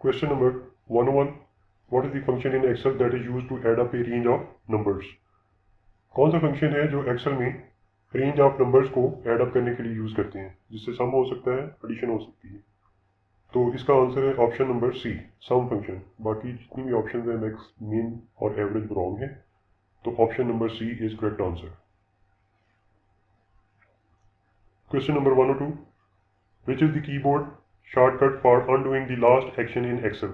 Question number 101. What is the function in Excel that is used to add up a range of numbers? कौन सा function है जो Excel में range of numbers को add up करने के लिए यूज करते हैं, जिससे सम हो सकता है, एडिशन हो सकती है। तो इसका आंसर है option number C, sum function. बाकी जितनी भी ऑप्शन है मैक्स, मीन और एवरेज रॉन्ग है, तो option number C is correct answer. Question number 102. Which is the keyboard shortcut for undoing the last action in Excel?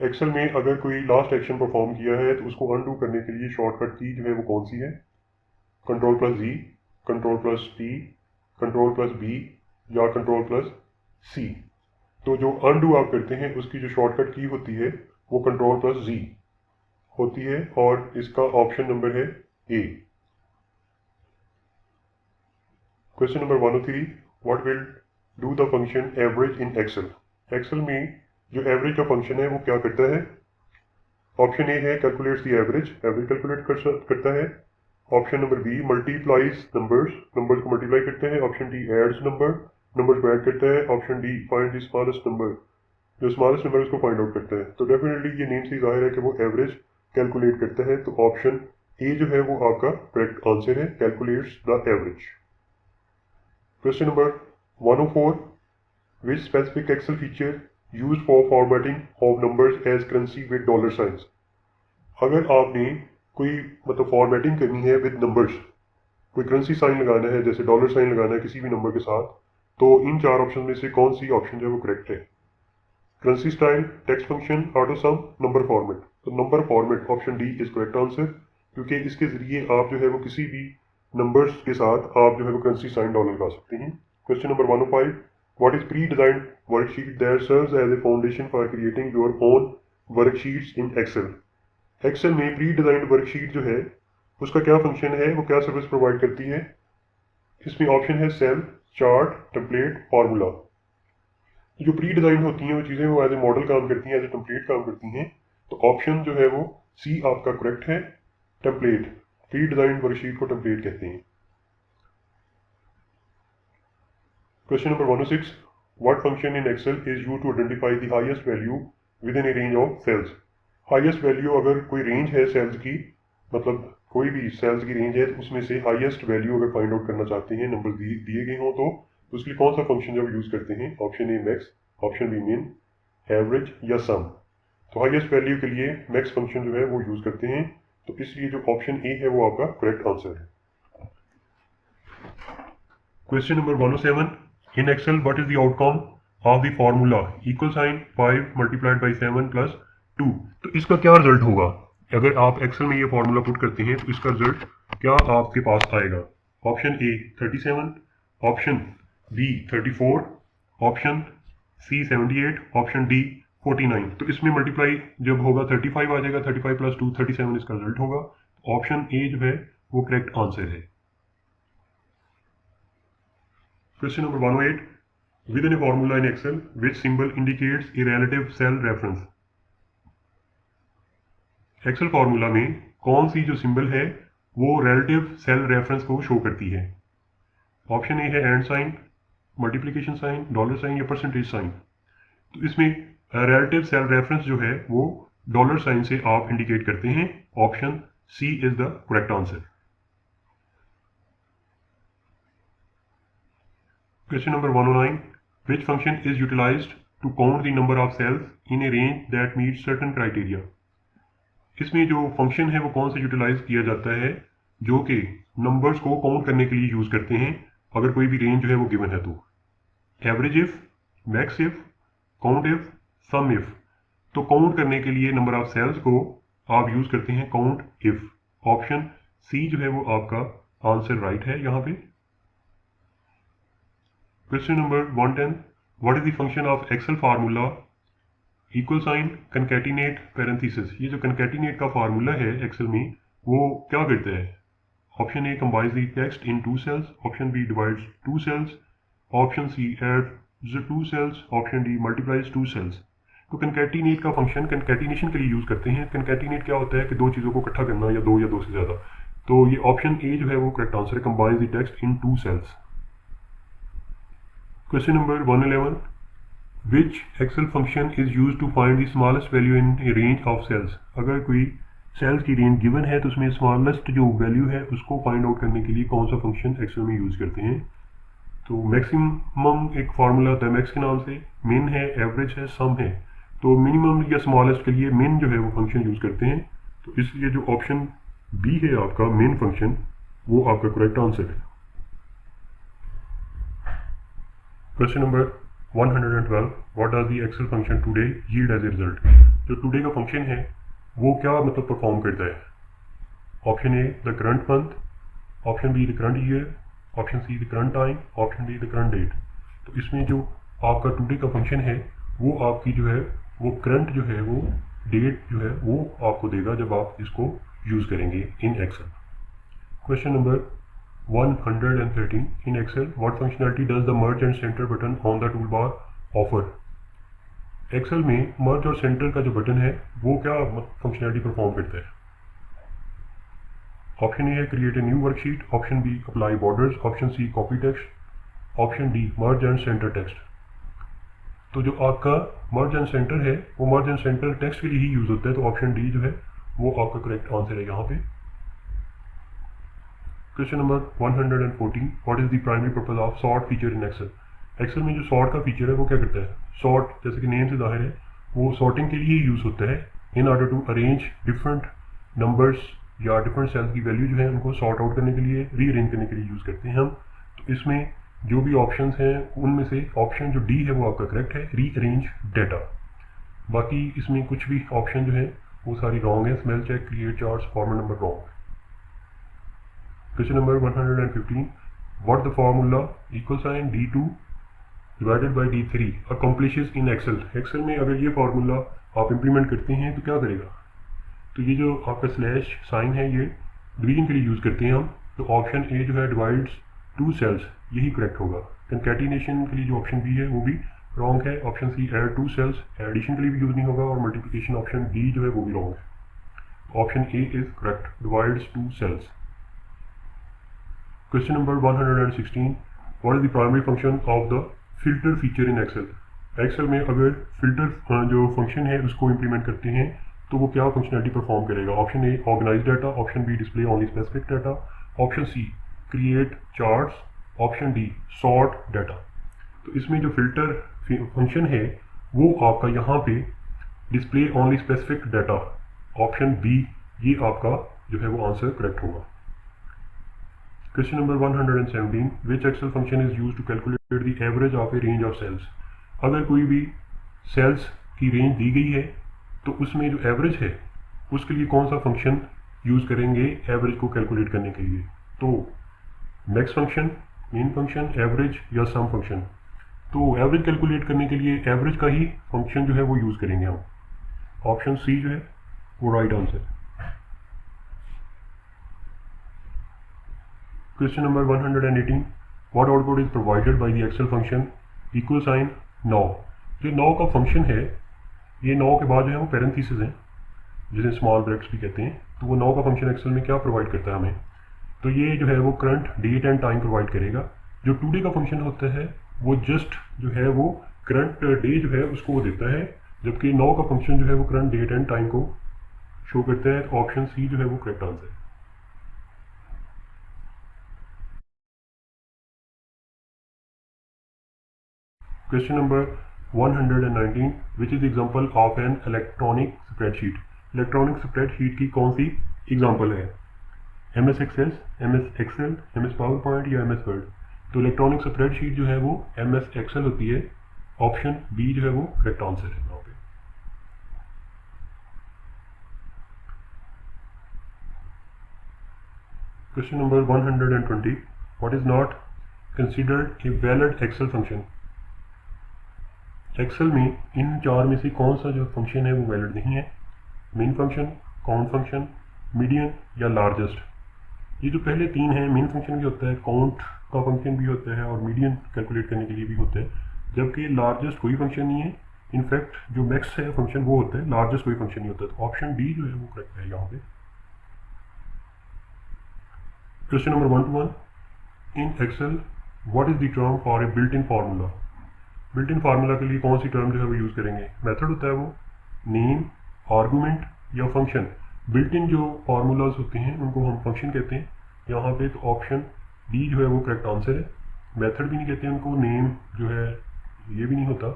Excel में अगर कोई लास्ट एक्शन परफॉर्म किया है तो उसको अनडू करने के लिए शॉर्टकट की जो है वो कौन सी है? Control plus G, control plus T, control plus B या कंट्रोल प्लस सी। तो जो अनडू आप करते हैं उसकी जो शॉर्टकट की होती है वो कंट्रोल प्लस जी होती है, और इसका ऑप्शन नंबर है A. Question number 103. What will do the function average in Excel? Excel में जो एवरेज का फंक्शन है वो क्या करता है? ऑप्शन ए है calculates the average, average calculate करता है। Option number B multiplies numbers, numbers को मल्टीप्लाई करता है। ऑप्शन डी एड्स नंबर्स को ऐड करता है। Option D find the smallest number, जो स्मॉलेस्ट नंबर उसको फाइंड आउट करता है। तो डेफिनेटली ये नेम से जाहिर है कि वो एवरेज कैलकुलेट करता है, तो ऑप्शन ए जो है वो आपका करेक्ट आंसर है, calculates the average. Question number 104. Which specific Excel feature use for formatting of numbers as currency with dollar signs? अगर आपने कोई फॉर्मेटिंग करनी है विद नंबर्स, कोई करेंसी साइन लगाना है, जैसे डॉलर साइन लगाना है किसी भी नंबर के साथ, तो इन चार ऑप्शन में से कौन सी ऑप्शन जो है वो करेक्ट है? Currency style, text function, auto sum, number format. तो number format option D is correct answer, क्योंकि इसके जरिए आप जो है वो किसी भी नंबर्स के साथ आप जो है वो करेंसी साइन डॉलर लगा सकते हैं। Question number 105. What is pre-designed worksheet that serves as a foundation for creating your own worksheets in Excel? Excel में pre-designed worksheet जो है उसका क्या फंक्शन है, वो क्या सर्विस प्रोवाइड करती है? इसमें ऑप्शन है सेल, चार्ट, टेम्पलेट, फार्मूला। जो प्री डिजाइन होती हैं वो चीज़ें वो एज ए मॉडल काम करती हैं, एज ए टेम्पलेट काम करती हैं। तो ऑप्शन जो है वो सी आपका करेक्ट है, टेम्पलेट। प्री डिजाइन वर्कशीट को टेम्पलेट कहते हैं। Question number 106. What function in Excel is used to identify the highest value within a range of cells? Highest value, अगर कोई रेंज है सेल्स की, मतलब कोई भी सेल्स की रेंज है, उसमें से हाईएस्ट वैल्यू अगर फाइंड आउट करना चाहते हैं, नंबर दिए गए हों, तो उसके लिए कौन सा फंक्शन जब यूज करते हैं? Option A max, option B min, average या सम। तो हाईएस्ट वैल्यू के लिए मैक्स फंक्शन जो है वो यूज करते हैं, तो इसलिए जो ऑप्शन ए है वो आपका करेक्ट आंसर है। Question number 107. In Excel, what is the outcome of the formula equal sign 5 multiplied by 7 plus 2? तो इसका क्या रिजल्ट होगा? अगर आप एक्सेल में ये फॉर्मूला पुट करते हैं तो इसका रिजल्ट क्या आपके पास आएगा? Option A 37, option B 34, option C 78, option D 49। तो इसमें मल्टीप्लाई जब होगा 35 आ जाएगा, 35 प्लस 2 37 इसका रिजल्ट होगा। ऑप्शन ए जो है वो करेक्ट आंसर है। Question number 108. Within a formula in Excel, which symbol indicates a relative cell reference? Excel formula में कौन सी जो सिंबल है वो relative cell reference को शो करती है? ऑप्शन ए है and sign, multiplication sign, dollar sign या परसेंटेज साइन। तो इसमें relative cell reference जो है वो डॉलर साइन से आप इंडिकेट करते हैं। Option C is the correct answer. Question number 109. Which function is utilized to count the number of cells in a range that meets certain criteria? इसमें जो function है वो कौन सा यूटिलाइज किया जाता है, जो कि नंबर्स को काउंट करने के लिए यूज करते हैं अगर कोई भी रेंज जो है वो गिवन है तो? Average if, max if, count if, sum if. तो काउंट करने के लिए नंबर ऑफ सेल्स को आप यूज करते हैं काउंट इफ। ऑप्शन सी जो है वो आपका आंसर राइट है यहाँ पे। Question number 110. What is the function of Excel formula equal sign concatenate parenthesis? ये जो concatenate का फार्मूला है Excel में वो क्या करता है? Option A combines the text in 2 cells, option B divides 2 cells, option C adds the 2 cells, option D multiplies 2 cells। तो concatenate का फंक्शन concatenation के लिए यूज करते हैं। concatenate क्या होता है कि दो चीज़ों को इकट्ठा करना, या दो से ज़्यादा। तो ये ऑप्शन ए जो है वो करेक्ट आंसर है, combines the text in 2 cells। Question number 111. Which Excel function is use to find the smallest value in a range of cells. अगर कोई सेल्स की रेंज गिवन है तो उसमें स्मॉलेस्ट जो वैल्यू है उसको फाइंड आउट करने के लिए कौन सा फंक्शन एक्सेल में यूज़ करते हैं। तो मैक्सिमम एक फार्मूला होता है मैक्स के नाम से, मिन है, एवरेज है, सम है। तो मिनिमम या स्मॉलेस्ट के लिए मिन जो है वो फंक्शन यूज़ करते हैं। तो इसलिए जो ऑप्शन बी है आपका मेन फंक्शन, वो आपका करेक्ट आंसर है। Question number 112, what does the Excel function today yield as a result. जो टुडे का फंक्शन है वो क्या मतलब परफॉर्म करता है। Option A the current month, option B the current year, option C the current time, option D the current date. तो इसमें जो आपका टुडे का फंक्शन है वो आपकी जो है वो करंट जो है वो डेट जो है वो आपको देगा जब आप इसको यूज़ करेंगे in Excel. Question number 113, in Excel what functionality does the merge and center button on the tool bar offer. Excel में मर्ज और सेंटर का जो बटन है वो क्या फंक्शनैलिटी परफॉर्म करता है। ऑप्शन ए है create a new worksheet, option B apply borders, option C copy text, option D merge and center text. तो जो आपका मर्ज एंड सेंटर है वो मर्ज एंड सेंटर टेक्स्ट के लिए ही यूज़ होता है, तो ऑप्शन डी जो है वो आपका करेक्ट आंसर है यहाँ पे। Question number 114, what is the primary purpose of sort feature in Excel. Excel में जो सॉर्ट का फीचर है वो क्या करता है। सॉर्ट जैसे कि नेम से जाहिर है वो सॉर्टिंग के लिए यूज़ होता है in order to arrange different numbers या डिफरेंट सेल्स की वैल्यू जो है उनको सॉर्ट आउट करने के लिए, रीअरेंज करने के लिए यूज़ करते हैं हम। तो इसमें जो भी ऑप्शंस हैं उनमें से ऑप्शन जो डी है वो आपका करेक्ट है, रीअरेंज डाटा। बाकी इसमें कुछ भी ऑप्शन जो है वो सारी रॉन्ग है, spell check, create charts, formula number wrong. Question number 115, what the formula equal sign D2 divided by D3 accomplishes in Excel. Excel में अगर ये फार्मूला आप इम्प्लीमेंट करते हैं तो क्या करेगा। तो ये जो आपका स्लैश साइन है ये डिवीजन के लिए यूज़ करते हैं हम। तो ऑप्शन ए जो है डिवाइड्स टू सेल्स, यही करेक्ट होगा। कंकैटिनेशन के लिए जो ऑप्शन बी है वो भी रॉन्ग है। Option C add two cells, addition के लिए भी यूज़ नहीं होगा। और मल्टीप्लिकेशन ऑप्शन डी जो है वो भी रॉन्ग है। Option A is correct, divides two cells. Question number 116, what is the primary function of the filter feature in Excel. Excel में अगर फिल्टर जो फंक्शन है उसको इम्प्लीमेंट करते हैं तो वो क्या फंक्शनलिटी परफॉर्म करेगा। Option A organize data, option B display only specific data, option C create charts, option D sort data. तो इसमें जो फिल्टर फंक्शन है वो आपका यहाँ पे display only specific data, option B ये आपका जो है वो आंसर करेक्ट होगा। Question number 117, which Excel function is use to calculate the average of a range of cells. अगर कोई भी सेल्स की रेंज दी गई है तो उसमें जो एवरेज है उसके लिए कौन सा फंक्शन यूज़ करेंगे एवरेज को कैलकुलेट करने के लिए। तो max function, mean function, average या सम फंक्शन। तो एवरेज कैलकुलेट करने के लिए एवरेज का ही फंक्शन जो है वो यूज़ करेंगे हम। ऑप्शन सी जो है वो right answer. Question number 118, what output is provided by the Excel function equal sign नौ। जो नौ का फंक्शन है ये नौ के बाद जो है वो पैरेंथेसिस है जिसे स्मॉल ब्रैकेट्स भी कहते हैं। तो वो नौ का फंक्शन एक्सेल में क्या प्रोवाइड करता है हमें। तो ये जो है वो current date and time provide करेगा। जो टुडे का फंक्शन होता है वो जस्ट जो है वो करंट डे जो है उसको वो देता है, जबकि नौ का फंक्शन जो है वो करंट डेट एंड टाइम को शो करता है। तो ऑप्शन सी जो है वो करेक्ट आंसर है। Question number 119, which is example of an electronic spreadsheet. Electronic spreadsheet की कौन सी एग्जाम्पल है। MS Excel, MS Excel, MS PowerPoint या MS वर्ड। तो इलेक्ट्रॉनिक स्प्रेडशीट जो है वो MS एक्सेल होती है। ऑप्शन बी जो है वो करेक्ट आंसर है यहाँ पे। Question number 120, what is not considered a valid Excel function. Excel में इन चार में से कौन सा जो फंक्शन है वो वैलिड नहीं है। Main function, count function, median या लार्जेस्ट। ये जो पहले तीन हैं, मेन फंक्शन भी होता है, काउंट का फंक्शन भी होता है और मीडियन कैलकुलेट करने के लिए भी होता है, जबकि लार्जेस्ट कोई फंक्शन नहीं है। इनफैक्ट जो मैक्स है फंक्शन वो होता है, लार्जेस्ट कोई फंक्शन नहीं होता। तो ऑप्शन डी जो है वो करेक्ट है यहाँ पे। Question number 121, in Excel what is the term for a built in formula. Built in formula के लिए कौन सी टर्म जो है वो यूज़ करेंगे? मेथड होता है वो, नेम, आर्गूमेंट या फंक्शन। बिल्ट इन जो फार्मूलाज होते हैं उनको हम फंक्शन कहते हैं यहाँ पे। तो ऑप्शन डी जो है वो करेक्ट आंसर है। मेथड भी नहीं कहते उनको, नेम जो है ये भी नहीं होता,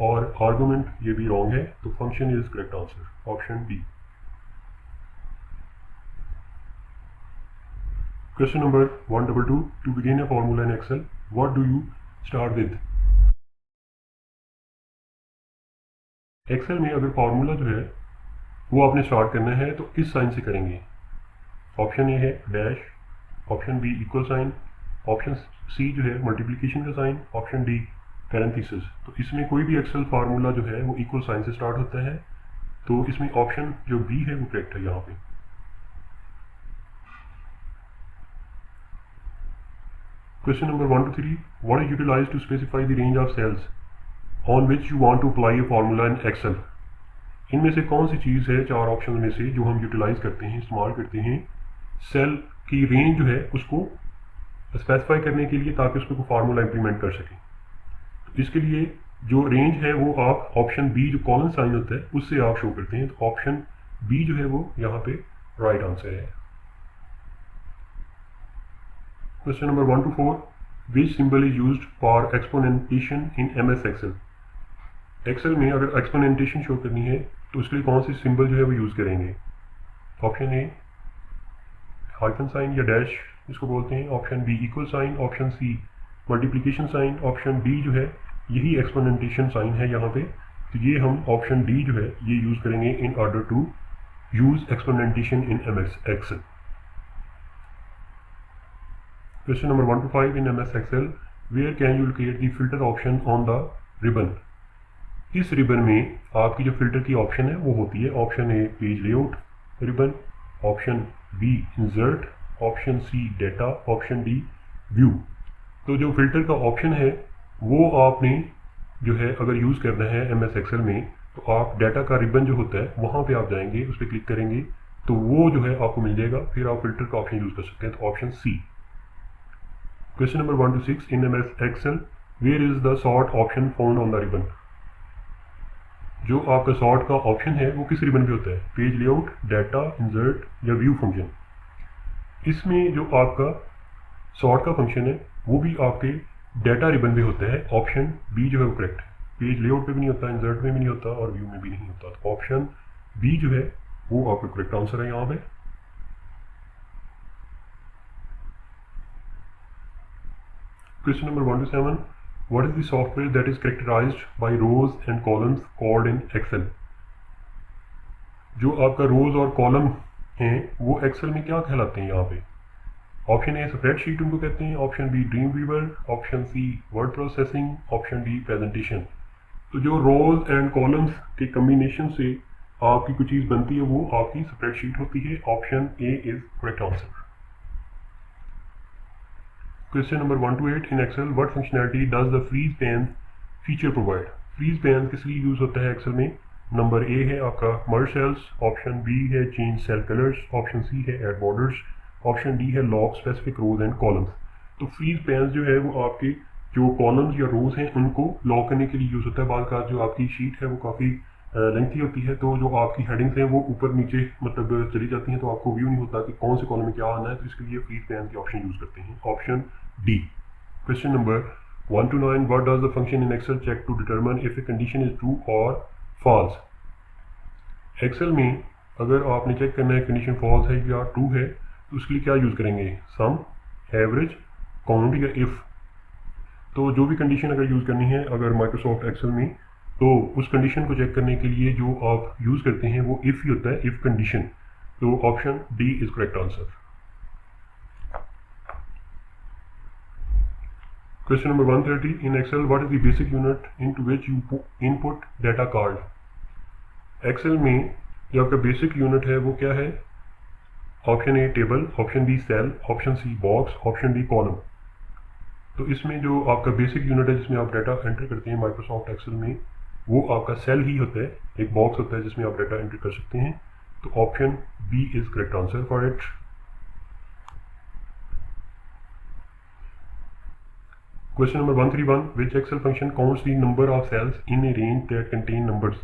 और आर्गूमेंट ये भी रॉन्ग है। तो function is correct answer, option D. Question number 122, to begin a formula in Excel, what do you start with? Excel में अगर फार्मूला जो है वो आपने स्टार्ट करना है तो किस साइन से करेंगे? ऑप्शन ए है dash, option B equal sign, option C जो है मल्टीप्लिकेशन का साइन, ऑप्शन डी पैरेंथेसिस। तो इसमें कोई भी एक्सेल फार्मूला जो है वो इक्वल साइन से स्टार्ट होता है, तो इसमें ऑप्शन जो बी है वो करेक्ट है यहाँ पे। Question number 1 to 3, what is utilized to specify the range of cells on which you want to apply a formula in Excel? इनमें से कौन सी चीज़ है चार ऑप्शन में से जो हम यूटिलाइज करते हैं, इस्तेमाल करते हैं सेल की रेंज जो है उसको स्पेसिफाई करने के लिए, ताकि उसमें कोई फार्मूला इंप्लीमेंट कर सकें? तो इसके लिए जो रेंज है वो आप ऑप्शन बी जो कॉलन साइन होता है उससे आप शो करते हैं। तो ऑप्शन बी जो है वो यहाँ पे राइट आंसर है। Question number 1 to 4, which symbol is used for exponentiation in MS Excel? Excel में अगर एक्सपोनेंटेशन शो करनी है तो उसके लिए कौन सी सिंबल जो है वो यूज़ करेंगे? ऑप्शन ए हाइफन साइन या डैश इसको बोलते हैं, option B equal sign, option C multiplication sign, option D जो है यही एक्सपोनेंटेशन साइन है यहाँ पे। तो ये हम ऑप्शन डी जो है ये यूज़ करेंगे in order to use exponentiation in MS Excel. Question number 1 to 5, in MS Excel where can you locate the filter option on the ribbon? इस रिबन में आपकी जो फिल्टर की ऑप्शन है वो होती है, option A page layout ribbon, option B insert, option C data, option D view. तो जो फिल्टर का ऑप्शन है वो आपने जो है अगर यूज़ करना है MS एक्सेल में, तो आप डाटा का रिबन जो होता है वहाँ पे आप जाएंगे, उस पर क्लिक करेंगे तो वो जो है आपको मिल जाएगा, फिर आप फिल्टर का ऑप्शन यूज़ कर सकते हैं। तो option C. Question number 1 to 6, in MS Excel where is the sort option found on the ribbon? जो आपका सॉर्ट का ऑप्शन है वो किस रिबन पे होता है? पेज लेआउट, डाटा, इंसर्ट या व्यू फंक्शन। इसमें जो आपका सॉर्ट का फंक्शन है वो भी आपके डाटा रिबन पे होता है। ऑप्शन बी जो है वो करेक्ट है। पेज लेआउट पे भी नहीं होता, इंसर्ट में भी नहीं होता और व्यू में भी नहीं होता। तो ऑप्शन बी जो है वो आपका करेक्ट आंसर है यहाँ पे। Question number 1 to 7, what is the software that is characterized by rows and columns called in Excel? जो आपका रोज और कॉलम हैं वो एक्सेल में क्या कहलाते हैं यहाँ पे? ऑप्शन ए स्प्रेडशीट उनको कहते हैं, option B dream weaver, option C word processing, option D presentation. तो जो रोज एंड कॉलम्स के कम्बिनेशन से आपकी कोई चीज़ बनती है वो आपकी स्प्रेडशीट होती है। Option A is correct answer. Question number 1 to 8, in Excel what functionality does the freeze pane feature provide? Freeze pane किस लिए यूज़ होता है एक्सेल में? नंबर ए है आपका मर्ज सेल्स, ऑप्शन बी है change cell colours, option C है add borders, option D है lock specific rows and columns. तो फ्रीज पैन जो है वो आपके जो कॉलम्स या रोज हैं उनको लॉक करने के लिए यूज़ होता है। बाद का जो आपकी शीट है वो काफ़ी लेंथी होती है, तो जो आपकी हेडिंग्स हैं वो ऊपर नीचे मतलब चली जाती हैं, तो आपको व्यू नहीं होता कि कौन से कॉलम में क्या आना है। तो इसके लिए फ्रीज पैन के ऑप्शन यूज़ करते हैं, option D. Question number 1 to 9, what does the function in Excel check to determine if a condition is true or false? Excel में अगर आपने चेक करना है कंडीशन फॉल्स है या ट्रू है तो उसके लिए क्या यूज़ करेंगे? सम, एवरेज, काउंट या इफ़। तो जो भी कंडीशन अगर यूज़ करनी है अगर माइक्रोसॉफ्ट एक्सेल में, तो उस कंडीशन को चेक करने के लिए जो आप यूज़ करते हैं वो इफ़ ही होता है, इफ़ कंडीशन। तो option D is correct answer. Question number 130, in Excel what is the basic unit into which you input data card? Excel में जो आपका बेसिक यूनिट है वो क्या है? Option A table, option B cell, option C box, option D column. तो इसमें जो आपका बेसिक यूनिट है जिसमें आप डाटा एंटर करते हैं माइक्रोसॉफ्ट एक्सेल में, वो आपका सेल ही होता है, एक बॉक्स होता है जिसमें आप डाटा एंटर कर सकते हैं। तो option B is correct answer for it. Question number 131 which Excel function counts the number of cells in a range that contain numbers.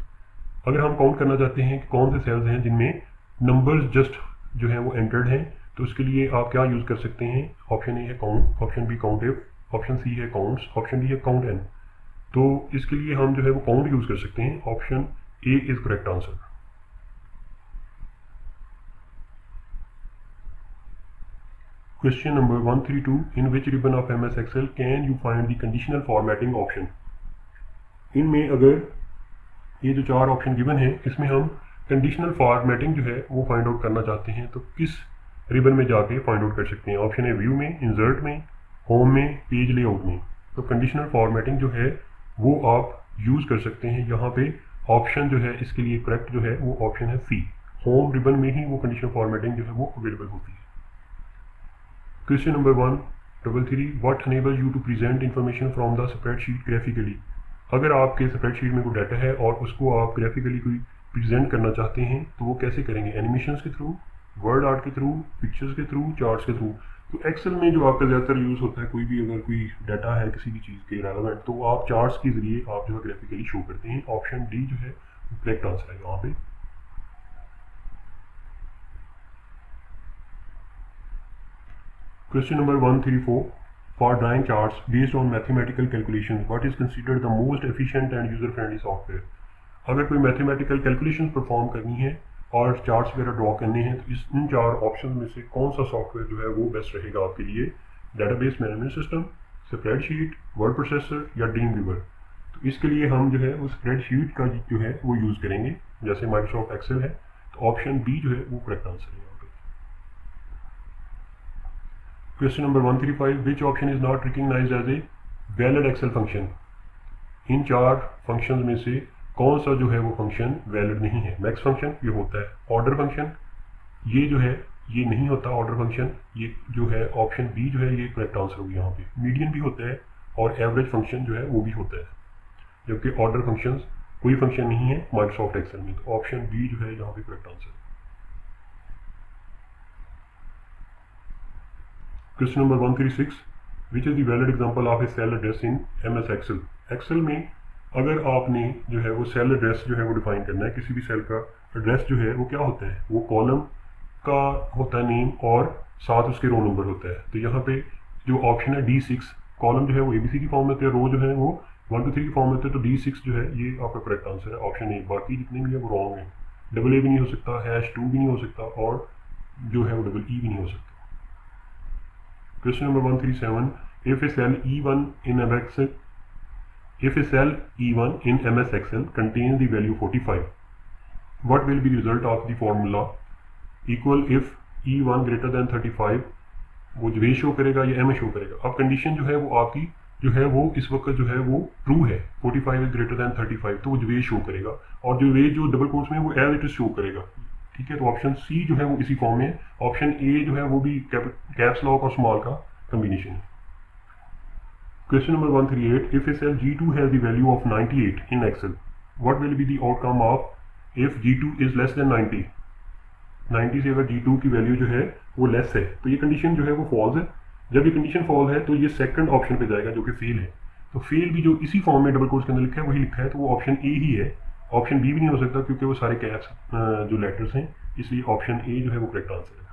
अगर हम काउंट करना चाहते हैं कि कौन से सेल्स हैं जिनमें नंबर्स जस्ट जो है वो एंटर्ड हैं, तो उसके लिए आप क्या यूज़ कर सकते हैं। ऑप्शन ए है count, option B count if, option C है काउंट्स, ऑप्शन डी है काउंट एन। तो इसके लिए हम जो है वो काउंट यूज़ कर सकते हैं। Option A is correct answer. Question number 132 in which ribbon of MS Excel can you find the conditional formatting option. इनमें अगर ये जो चार ऑप्शन गिवन है इसमें हम कंडीशनल फॉर्मेटिंग जो है वो फाइंड आउट करना चाहते हैं, तो किस रिबन में जाके फाइंड आउट कर सकते हैं। ऑप्शन है व्यू में, इंसर्ट में, होम में, पेज लेआउट में। तो कंडीशनल फॉर्मेटिंग जो है वो आप यूज़ कर सकते हैं। यहाँ पे ऑप्शन जो है इसके लिए करेक्ट जो है वो ऑप्शन है सी, होम रिबन में ही वो कंडीशनल फॉर्मेटिंग जो है वो अवेलेबल होती है। Question number 133 what enable you to present information from the spreadsheet graphically. अगर आपके स्प्रेडशीट में कोई डाटा है और उसको आप ग्राफिकली कोई प्रेजेंट करना चाहते हैं तो वो कैसे करेंगे। एनिमेशंस के थ्रू, वर्ड आर्ट के थ्रू, पिक्चर्स के थ्रू, चार्ट्स के थ्रू। तो एक्सेल में जो आपका ज़्यादातर यूज़ होता है, कोई भी अगर कोई डाटा है किसी भी चीज़ के रेलेवेंट, तो आप चार्ट्स के जरिए आप जो है ग्राफिकली शो करते हैं। ऑप्शन डी जो है करेक्ट आंसर है यहाँ पे। Question number 134 for drawing charts based on mathematical calculation what is considered the most efficient and user friendly software. अगर कोई मैथमेटिकल कैलकुलेशन परफॉर्म करनी है और चार्ट्स वगैरह ड्रॉ करने हैं तो इन चार ऑप्शन में से कौन सा सॉफ्टवेयर जो है वो बेस्ट रहेगा आपके लिए। Database management system, spreadsheet, word processor या ड्रीम व्यूवर। तो इसके लिए हम जो है वो स्प्रेडशीट का जो है वो यूज़ करेंगे, जैसे माइक्रोसॉफ्ट एक्सेल है। तो ऑप्शन बी जो है वो करेक्ट आंसर है यहाँ पे। Question number 135 which option is not recognized as a valid Excel function. इन चार फंक्शन में से कौन सा जो है वो फंक्शन वैलिड नहीं है। मैक्स फंक्शन ये होता है, ऑर्डर फंक्शन ये जो है ये नहीं होता ऑर्डर फंक्शन, ये जो है ऑप्शन बी जो है ये करेक्ट आंसर होगी यहाँ पे। मीडियन भी होता है और एवरेज फंक्शन जो है वो भी होता है, जबकि ऑर्डर फंक्शन कोई फंक्शन नहीं है माइक्रोसॉफ्ट एक्सेल में। तो ऑप्शन बी जो है यहाँ पे करेक्ट आंसर है। Question number 136 which is the valid example of a cell address in MS Excel. Excel में अगर आपने जो है वो सेल एड्रेस जो है वो डिफाइन करना है, किसी भी सेल का एड्रेस जो है वो क्या होता है, वो कॉलम का होता है नेम और साथ उसके रो नंबर होता है। तो यहाँ पे जो ऑप्शन है D6, कॉलम जो है वो ABC की फॉर्म में होते हैं, रो जो है वो 1 2 3 की फॉर्म में होते हैं। तो D6 जो है ये आपका करेक्ट आंसर है, ऑप्शन ए। बाकी जितने भी है वो रॉन्ग है। AA भी नहीं हो सकता, #2 भी नहीं हो सकता और जो है वो EE भी नहीं हो सकता। Question number 137 if a cell E1 in MS Excel contains the value 45 what will be the result of the formula equal if E1 greater than 35। वो जो वे शो करेगा या M शो करेगा। अब कंडीशन जो है वो आपकी जो है वो इस वक्त जो है वो ट्रू है, 45 इज ग्रेटर दैन 35, तो वो जो वे शो करेगा और जो वे जो डबल कोट्स में वो एज इट इज शो करेगा। ठीक है, तो ऑप्शन सी जो है वो इसी फॉर्म में। ऑप्शन ए जो है वो भी कैप्स लॉक और स्मॉल का कॉम्बिनेशन है। Question number 138 if a cell G2 has the value of 98 in Excel what will be the outcome of if G2 is less than 90। 90 से अगर G2 की वैल्यू जो है वो लेस है तो ये कंडीशन जो है वो फॉल्स है। जब ये कंडीशन फॉल्स है तो ये सेकंड ऑप्शन पे जाएगा जो कि फेल है। तो फेल भी जो इसी फॉर्म में डबल कोट्स के अंदर लिखा है वही लिखा है, तो वो ऑप्शन ए ही है। ऑप्शन बी भी नहीं हो सकता क्योंकि वो सारे कैप्स जो लेटर्स हैं, इसलिए ऑप्शन ए जो है वो करेक्ट आंसर है।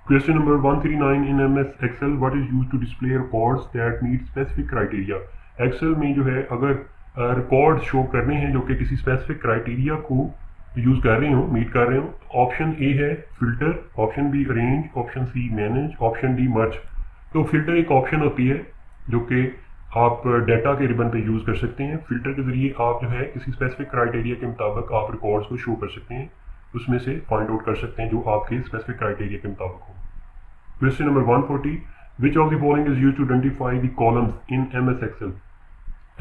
Question number 139 in MS Excel what is used to display records that meet specific criteria. Excel में जो है अगर रिकॉर्ड शो करने हैं जो कि किसी स्पेसिफिक क्राइटेरिया को यूज कर रहे हो, मीट कर रहे हो। ऑप्शन ए है filter, option B arrange, option C manage, option D merge. तो फिल्टर एक ऑप्शन होती है जो कि आप डाटा के रिबन पे यूज कर सकते हैं। फिल्टर के जरिए आप जो है किसी स्पेसिफिक क्राइटेरिया के मुताबिक आप रिकॉर्ड्स को शो कर सकते हैं, उसमें से फाइंड आउट कर सकते हैं जो आपके स्पेसिफिक क्राइटेरिया के मुताबिक हो। Question number 140 which of the following is used to identify the columns in MS Excel.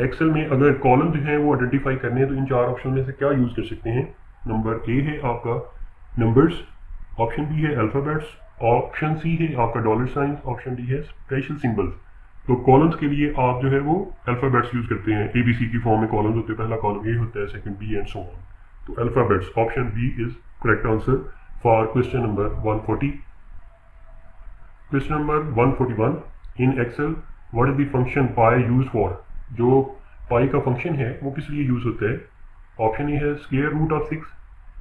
Excel में अगर कॉलम जो है वो आइडेंटिफाई करने हैं तो इन चार ऑप्शन में से क्या यूज कर सकते हैं। नंबर ए है आपका नंबर्स, ऑप्शन बी है अल्फाबेट्स, ऑप्शन सी है आपका डॉलर साइन, ऑप्शन डी है स्पेशल सिंबल्स। तो कॉलम्स के लिए आप जो है वो अल्फाबेट्स यूज करते हैं, ABC की फॉर्म में कॉलम्स होते हैं, पहला कॉलम ए होता है, second B and so on. तो alphabets, option B is correct answer for question number 140। Question number 141 in Excel what is the function pi use for. जो पाई का फंक्शन है वो किस लिए यूज होता है। ऑप्शन ए है स्क्वायर रूट ऑफ 6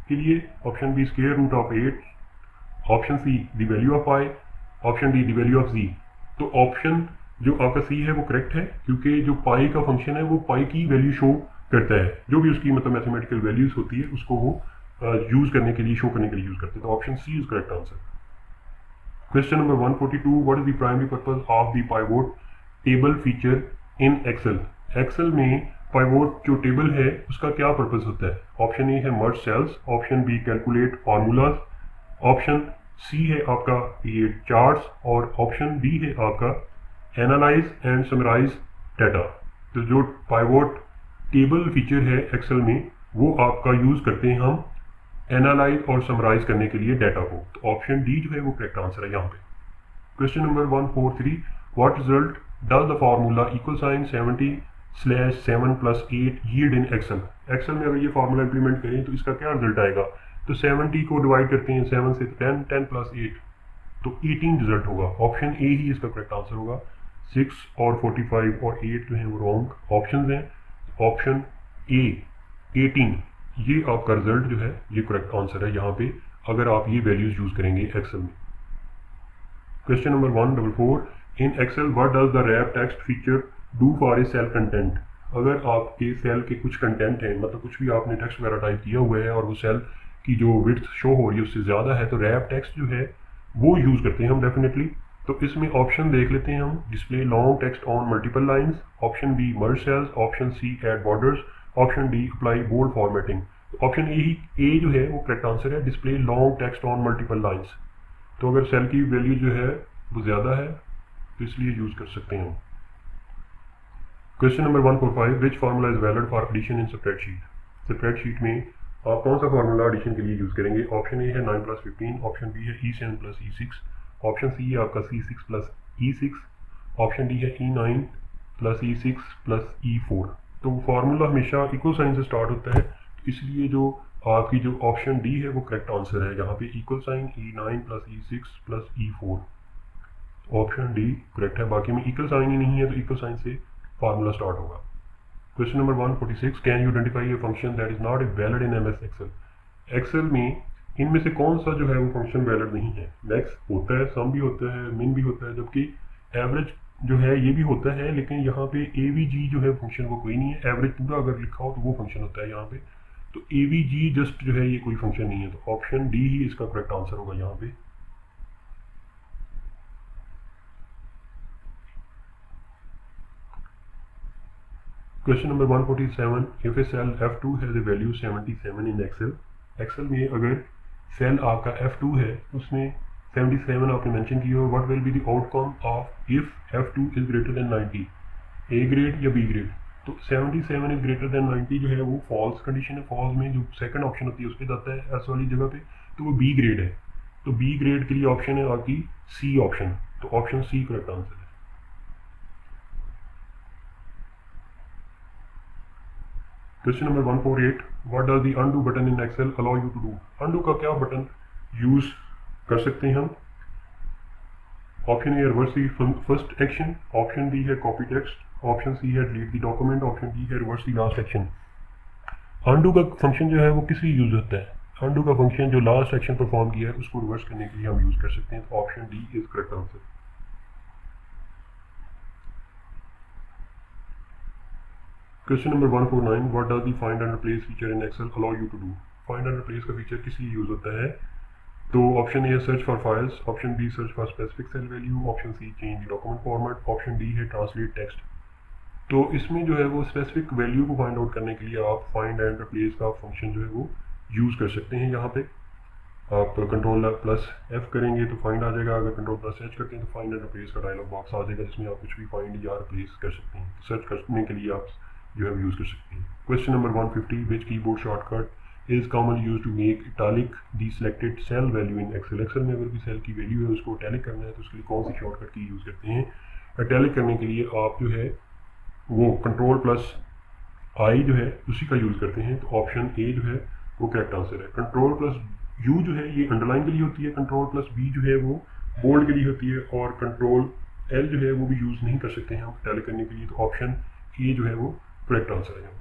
के लिए, option B square root of 8, option C the value of pi, option D the value of G. तो ऑप्शन जो आपका सी है वो करेक्ट है, क्योंकि जो पाई का फंक्शन है वो पाई की वैल्यू शो करता है, जो भी उसकी मतलब मैथमेटिकल वैल्यूज होती है उसको वो यूज करने के लिए, शो करने के लिए यूज करते हैं। तो option C is correct answer. Question number 142 what is the primary purpose of the pivot table feature in Excel। Excel में pivot जो टेबल है उसका क्या पर्पस होता है। ऑप्शन ए है merge cells, option B calculate formulas, option C है आपका ये चार्ट्स, और ऑप्शन डी है आपका एनालाइज एंड समराइज डाटा। तो जो पाइवोट टेबल फीचर है एक्सेल में वो आपका यूज करते हैं हम एनालाइज और समराइज करने के लिए डाटा को। तो ऑप्शन डी जो है वो करेक्ट आंसर है यहाँ पे। Question number 143 what result does the formula equal sign 70/7 + 8 yield in Excel. Excel में अगर ये फार्मूला इंप्लीमेंट करें तो इसका क्या रिजल्ट आएगा। तो 70 को डिवाइड करते हैं 7 से, 10, 10 + 8 तो 18 रिजल्ट होगा। ऑप्शन ए ही इसका करेक्ट आंसर होगा। 6 और 45 और 8 जो है वो रॉन्ग ऑप्शन हैं। ऑप्शन ए 18 ये आपका रिजल्ट जो है ये करेक्ट आंसर है यहाँ पे, अगर आप ये वैल्यूज यूज करेंगे एक्सेल में। Question number 144 in Excel what does the wrap text feature do for a cell content. अगर आपके सेल के कुछ कंटेंट हैं, मतलब कुछ भी आपने टेक्स्ट वगैरह टाइप किया हुआ है और वो सेल की जो विड्थ शो हो रही है उससे ज़्यादा है, तो रैप टेक्स्ट जो है वो यूज़ करते हैं हम डेफिनेटली। तो इसमें ऑप्शन देख लेते हैं हम, display long text on multiple lines, option B merge cells, option C add borders, option D apply bold formatting. Option A जो है वो करेक्ट आंसर है, display long text on multiple lines. तो अगर सेल की वैल्यू जो है वो ज़्यादा है तो इसलिए यूज़ कर सकते हैं हम। Question number 145 which formula is valid for addition in spreadsheet. Spreadsheet में आप कौन सा फार्मूला एडिशन के लिए यूज़ करेंगे। ऑप्शन ए है 9 + 15, ऑप्शन बी है E7 + E6, ऑप्शन सी है आपका C6 + E6, ऑप्शन डी है E9 + E6 + E4। तो फार्मूला हमेशा इक्वल साइन से स्टार्ट होता है, तो इसलिए जो आपकी जो ऑप्शन डी है वो करेक्ट आंसर है यहाँ पे, equal sign E9 + E6 + E4। Option D correct है, बाकी में इक्वल साइन ही नहीं है तो इक्वल साइन से फार्मूला स्टार्ट होगा। Question number 146 can you identify a function that is not a valid in MS Excel. Excel में इनमें से कौन सा जो है वो फंक्शन वैलिड नहीं है। मैक्स होता है, सम भी होता है, मिन भी होता है, जबकि एवरेज जो है ये भी होता है, लेकिन यहाँ पे AVG जो है फंक्शन वो कोई नहीं है। एवरेज पूरा अगर लिखा हो तो वो फंक्शन होता है यहाँ पे, तो AVG जस्ट जो है ये कोई फंक्शन नहीं है। तो ऑप्शन डी ही इसका करेक्ट आंसर होगा यहाँ पे। Question number 147 if a cell F2 has a value 77 in Excel. Excel में अगर सेल आपका F2 है उसमें 77 आपने मेंशन की हो, what will be the outcome of if F2 is greater than 90, A grade या बी ग्रेड। तो 77 इज ग्रेटर देन 90 जो है वो फॉल्स कंडीशन है। फॉल्स में जो सेकंड ऑप्शन होती है उस पर जाता है एस वाली जगह पे, तो वो बी ग्रेड है। तो बी ग्रेड के लिए ऑप्शन है आपकी सी ऑप्शन, तो ऑप्शन सी करेक्ट आंसर है। Question number 148 what does the undo button in Excel allow you to do. Undo का क्या बटन यूज कर सकते हैं हम। Option A reverse the first action, option B है कॉपी टेक्स्ट, ऑप्शन सी है delete the document, option D है reverse the last action. Undo का फंक्शन जो है वो किस लिए यूज होता है। अनडू का फंक्शन जो लास्ट एक्शन परफॉर्म किया है उसको रिवर्स करने के लिए हम यूज कर सकते हैं। तो option D is correct answer. Question number 149 what does the find and replace feature in Excel allow you to do. Find and replace का फीचर किस लिए यूज होता है। तो ऑप्शन ए है search for files, option B search for specific cell value, option C change document format, option D है translate text. तो इसमें जो है वो स्पेसिफिक वैल्यू को फाइंड आउट करने के लिए आप फाइंड एंड रिप्लेस का फंक्शन जो है वो यूज कर सकते हैं। यहाँ पे आप Ctrl+F करेंगे तो फाइंड आ जाएगा, अगर Ctrl+H करते हैं तो फाइंड एंड रिप्लेस का डायलॉग बॉक्स आ जाएगा जिसमें आप कुछ भी फाइंड या रिप्लेस कर सकते हैं। सर्च करने के लिए आप जो है यूज कर सकते हैं। Question number 150 which keyboard shortcut is commonly use to make italic the selected cell value in Excel. Excel में अगर कोई सेल की वैल्यू है उसको इटैलिक करना है तो उसके लिए कौन सी शॉर्टकट की यूज करते हैं। इटैलिक करने के लिए आप जो है वो Ctrl+I जो है उसी का यूज करते हैं। तो ऑप्शन ए जो है वो करेक्ट आंसर है। Ctrl+U जो है ये अंडरलाइन के लिए होती है, Ctrl+B जो है वो बोल्ड के लिए होती है, और कंट्रोल एल जो है वो भी यूज़ नहीं कर सकते हैं हम टैली करने के लिए। तो ऑप्शन ए जो है वो करेक्ट आंसर है।